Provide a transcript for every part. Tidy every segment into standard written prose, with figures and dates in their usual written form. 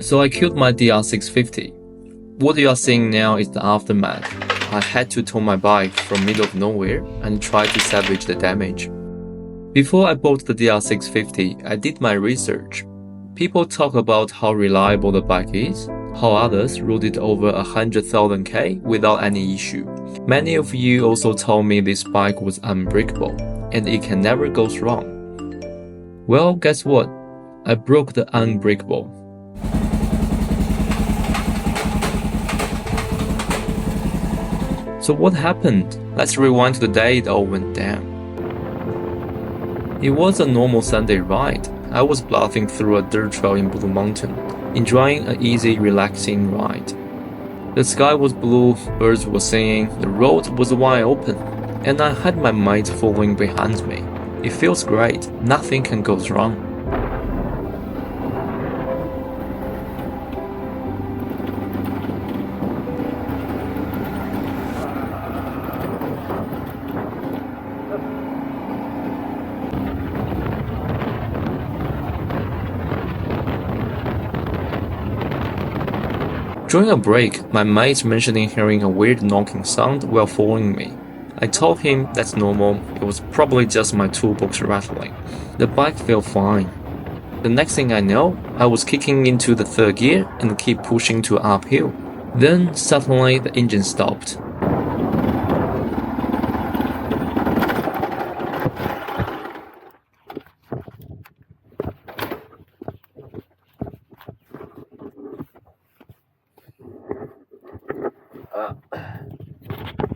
So I killed my DR650. What you are seeing now is the aftermath. I had to tow my bike from middle of nowhere and try to salvage the damage. Before I bought the DR650, I did my research. People talk about how reliable the bike is, how others rode it over 100,000 K without any issue. Many of you also told me this bike was unbreakable and it can never go wrong. Well, guess what? I broke the unbreakable. So what happened? Let's rewind to the day it all went down. It was a normal Sunday ride. I was bluffing through a dirt trail in Blue Mountain, enjoying an easy, relaxing ride. The sky was blue, birds were singing, the road was wide open, and I had my mate following behind me. It feels great, nothing can go wrong. During a break, my mate mentioned hearing a weird knocking sound while following me. I told him that's normal, it was probably just my toolbox rattling. The bike felt fine. The next thing I know, I was kicking into the third gear and keep pushing to uphill. Then suddenly the engine stopped.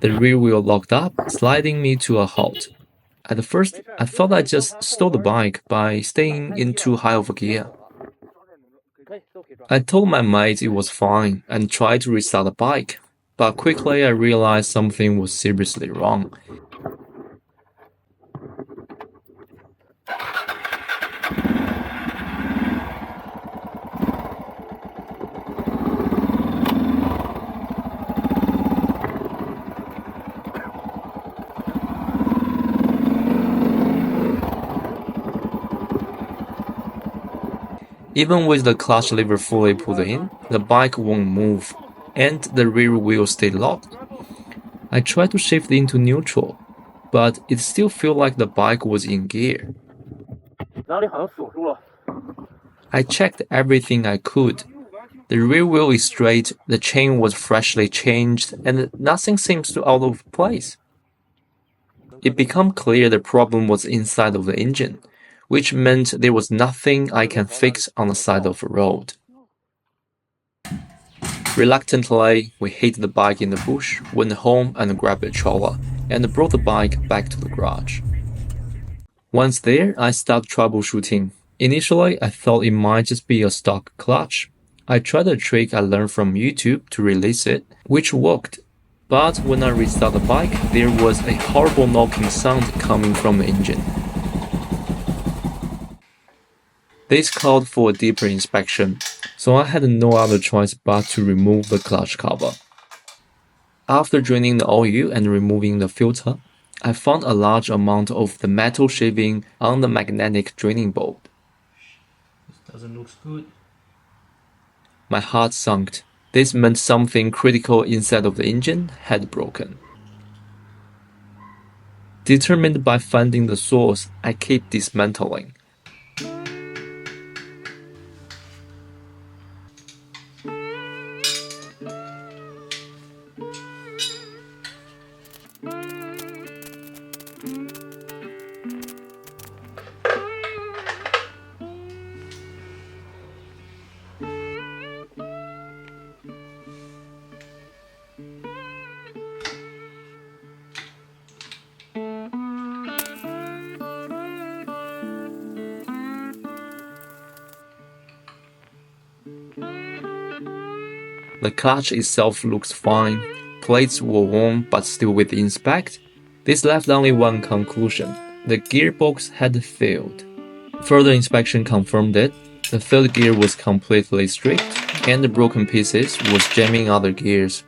The rear wheel locked up, sliding me to a halt. At first, I thought I just stole the bike by staying in too high of a gear. I told my mate it was fine and tried to restart the bike, but quickly I realized something was seriously wrong. Even with the clutch lever fully put in, the bike won't move, and the rear wheel stayed locked. I tried to shift into neutral, but it still felt like the bike was in gear. I checked everything I could. The rear wheel is straight, the chain was freshly changed, and nothing seems to out of place. It became clear the problem was inside of the engine, which meant there was nothing I can fix on the side of the road. Reluctantly, we hid the bike in the bush, went home and grabbed a trawler, and brought the bike back to the garage. Once there, I started troubleshooting. Initially, I thought it might just be a stock clutch. I tried a trick I learned from YouTube to release it, which worked. But when I restarted the bike, there was a horrible knocking sound coming from the engine. This called for a deeper inspection, so I had no other choice but to remove the clutch cover. After draining the oil and removing the filter, I found a large amount of the metal shaving on the magnetic draining bolt. This doesn't look good. My heart sunk. This meant something critical inside of the engine had broken. Determined by finding the source, I keep dismantling. The clutch itself looks fine, plates were worn but still with inspect. This left only one conclusion: the gearbox had failed. Further inspection confirmed it. The third gear was completely stripped, and the broken pieces was jamming other gears.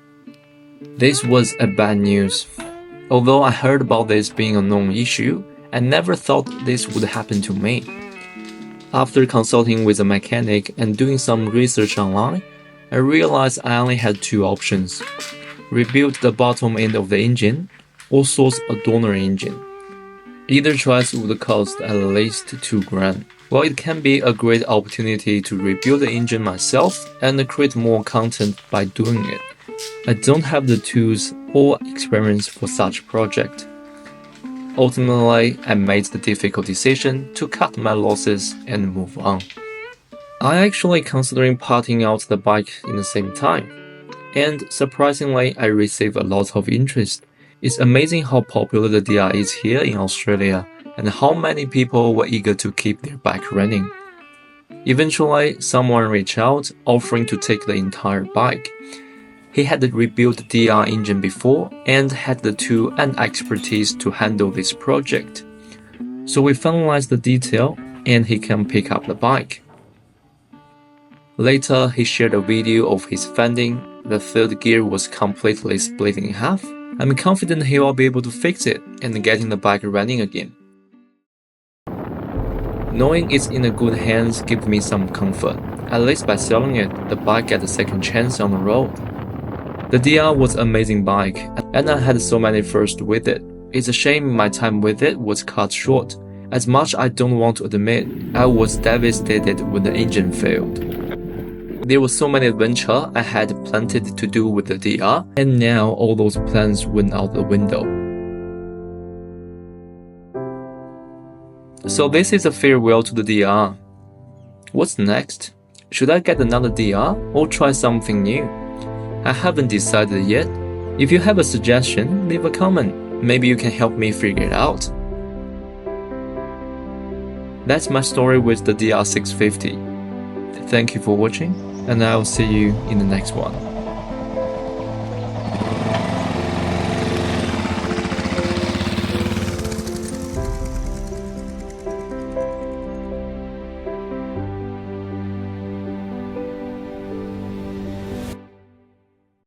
This was a bad news. Although I heard about this being a known issue, I never thought this would happen to me. After consulting with a mechanic and doing some research online, I realized I only had two options: rebuild the bottom end of the engine or source a donor engine. Either choice would cost at least $2,000. While it can be a great opportunity to rebuild the engine myself and create more content by doing it, I don't have the tools or experience for such a project. Ultimately, I made the difficult decision to cut my losses and move on. I actually considering parting out the bike in the same time, and surprisingly, I received a lot of interest. It's amazing how popular the DR is here in Australia and how many people were eager to keep their bike running. Eventually, someone reached out offering to take the entire bike. He had rebuilt the DR engine before and had the tool and expertise to handle this project. So we finalized the detail and he can pick up the bike. Later, he shared a video of his fending. The third gear was completely split in half. I'm confident he will be able to fix it and getting the bike running again. Knowing it's in a good hands gives me some comfort. At least by selling it, the bike gets a second chance on the road. The DR was an amazing bike, and I had so many firsts with it. It's a shame my time with it was cut short. As much I don't want to admit, I was devastated when the engine failed. There were so many adventures I had planned to do with the DR, and now all those plans went out the window. So this is a farewell to the DR. What's next? Should I get another DR or try something new? I haven't decided yet. If you have a suggestion, leave a comment. Maybe you can help me figure it out. That's my story with the DR650. Thank you for watching, and I'll see you in the next one.